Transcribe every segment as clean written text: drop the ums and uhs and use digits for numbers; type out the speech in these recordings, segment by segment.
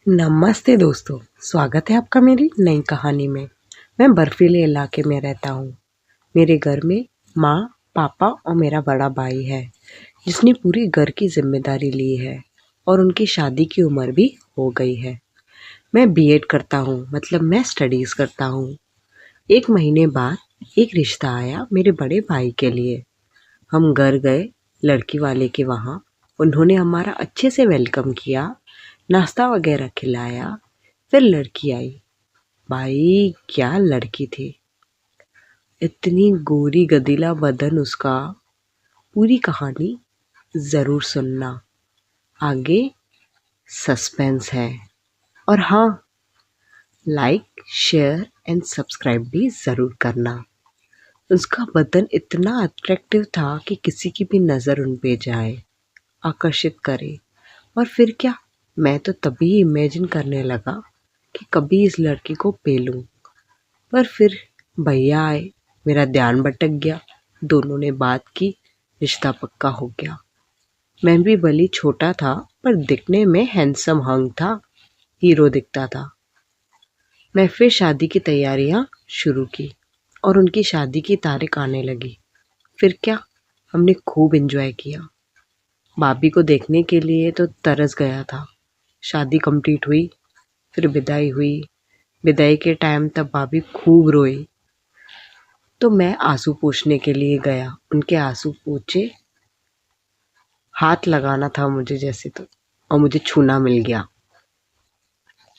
नमस्ते दोस्तों, स्वागत है आपका मेरी नई कहानी में। मैं बर्फीले इलाके में रहता हूँ। मेरे घर में माँ, पापा और मेरा बड़ा भाई है, जिसने पूरी घर की जिम्मेदारी ली है और उनकी शादी की उम्र भी हो गई है। मैं बीएड करता हूँ, मतलब मैं स्टडीज़ करता हूँ। 1 महीने बाद एक रिश्ता आया मेरे बड़े भाई के लिए। हम घर गए लड़की वाले के वहाँ। उन्होंने हमारा अच्छे से वेलकम किया, नाश्ता वगैरह खिलाया। फिर लड़की आई। भाई क्या लड़की थी, इतनी गोरी गदीला बदन उसका। पूरी कहानी ज़रूर सुनना, आगे सस्पेंस है। और हाँ, लाइक शेयर एंड सब्सक्राइब भी ज़रूर करना। उसका बदन इतना अट्रैक्टिव था कि किसी की भी नज़र उन पे जाए, आकर्षित करे। और फिर क्या, मैं तो तभी इमेजिन करने लगा कि कभी इस लड़की को पेलूं। पर फिर भैया आए, मेरा ध्यान भटक गया। दोनों ने बात की, रिश्ता पक्का हो गया। मैं भी भली छोटा था, पर दिखने में हैंडसम हंग था, हीरो दिखता था। मैं फिर शादी की तैयारियां शुरू की और उनकी शादी की तारीख आने लगी। फिर क्या, हमने खूब एंजॉय किया। भाभी को देखने के लिए तो तरस गया था। शादी कंप्लीट हुई, फिर विदाई हुई। विदाई के टाइम तब भाभी खूब रोई, तो मैं आंसू पोंछने के लिए गया। उनके आंसू पोंछे, हाथ लगाना था मुझे जैसे, तो और मुझे छूना मिल गया।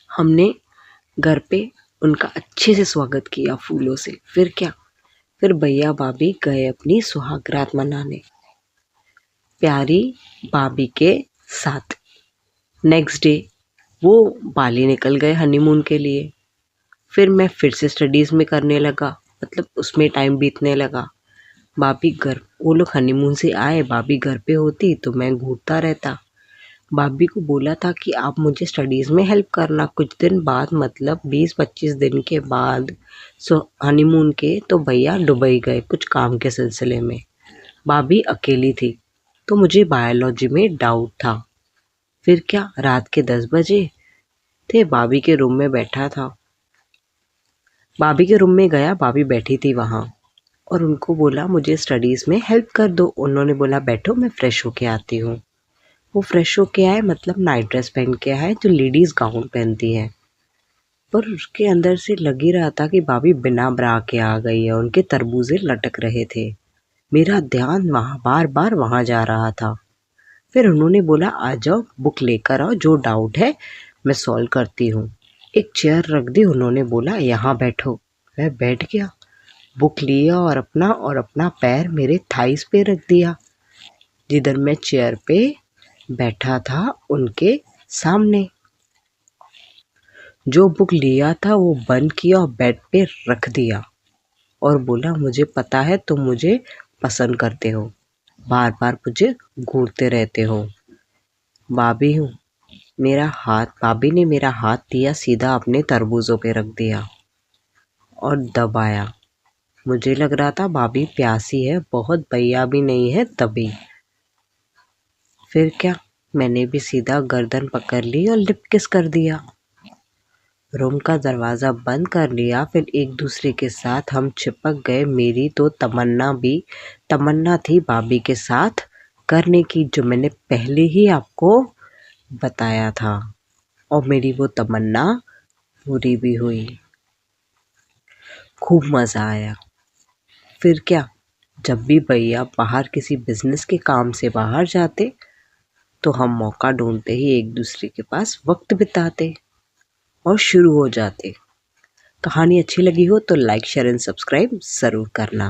हमने घर पे उनका अच्छे से स्वागत किया फूलों से। फिर क्या, फिर भैया भाभी गए अपनी सुहागरात मनाने, प्यारी भाभी के साथ। नेक्स्ट डे वो बाली निकल गए हनीमून के लिए। फिर मैं फिर से स्टडीज़ में करने लगा, मतलब उसमें टाइम बीतने लगा। भाभी घर, वो लोग हनीमून से आए, भाभी घर पे होती तो मैं घूरता रहता। भाभी को बोला था कि आप मुझे स्टडीज़ में हेल्प करना। कुछ दिन बाद, मतलब 20-25 दिन के बाद हनीमून के, तो भैया दुबई गए कुछ काम के सिलसिले में। भाभी अकेली थी, तो मुझे बायोलॉजी में डाउट था। फिर क्या, रात के 10 बजे थे, भाभी के रूम में बैठा था। भाभी के रूम में गया, भाभी बैठी थी वहाँ, और उनको बोला मुझे स्टडीज़ में हेल्प कर दो। उन्होंने बोला बैठो, मैं फ़्रेश होके आती हूँ। वो फ़्रेश होके आए, मतलब नाइट ड्रेस पहन के आए, जो लेडीज़ गाउन पहनती हैं। पर उसके अंदर से लग ही रहा था कि भाभी बिना ब्रा के आ गई है। उनके तरबूजे लटक रहे थे। मेरा ध्यान वहाँ बार बार वहाँ जा रहा था। फिर उन्होंने बोला आ जाओ, बुक लेकर आओ, जो डाउट है मैं सॉल्व करती हूँ। एक चेयर रख दी, उन्होंने बोला यहाँ बैठो। मैं बैठ गया, बुक लिया और अपना पैर मेरे थाइस पे रख दिया, जिधर मैं चेयर पे बैठा था उनके सामने। जो बुक लिया था वो बंद किया और बेड पे रख दिया, और बोला मुझे पता है तुम मुझे पसंद करते हो, बार बार मुझे घूरते रहते हो। भाभी हूँ, भाभी ने मेरा हाथ दिया, सीधा अपने तरबूजों पे रख दिया और दबाया। मुझे लग रहा था भाभी प्यासी है बहुत, भैया भी नहीं है तभी। फिर क्या, मैंने भी सीधा गर्दन पकड़ ली और लिप किस कर दिया। रूम का दरवाज़ा बंद कर लिया। फिर एक दूसरे के साथ हम चिपक गए। मेरी तो तमन्ना थी भाभी के साथ करने की, जो मैंने पहले ही आपको बताया था, और मेरी वो तमन्ना पूरी भी हुई। खूब मज़ा आया। फिर क्या, जब भी भैया बाहर किसी बिजनेस के काम से बाहर जाते, तो हम मौका ढूंढते ही एक दूसरे के पास वक्त बिताते और शुरू हो जाते। कहानी अच्छी लगी हो तो लाइक शेयर एंड सब्सक्राइब ज़रूर करना।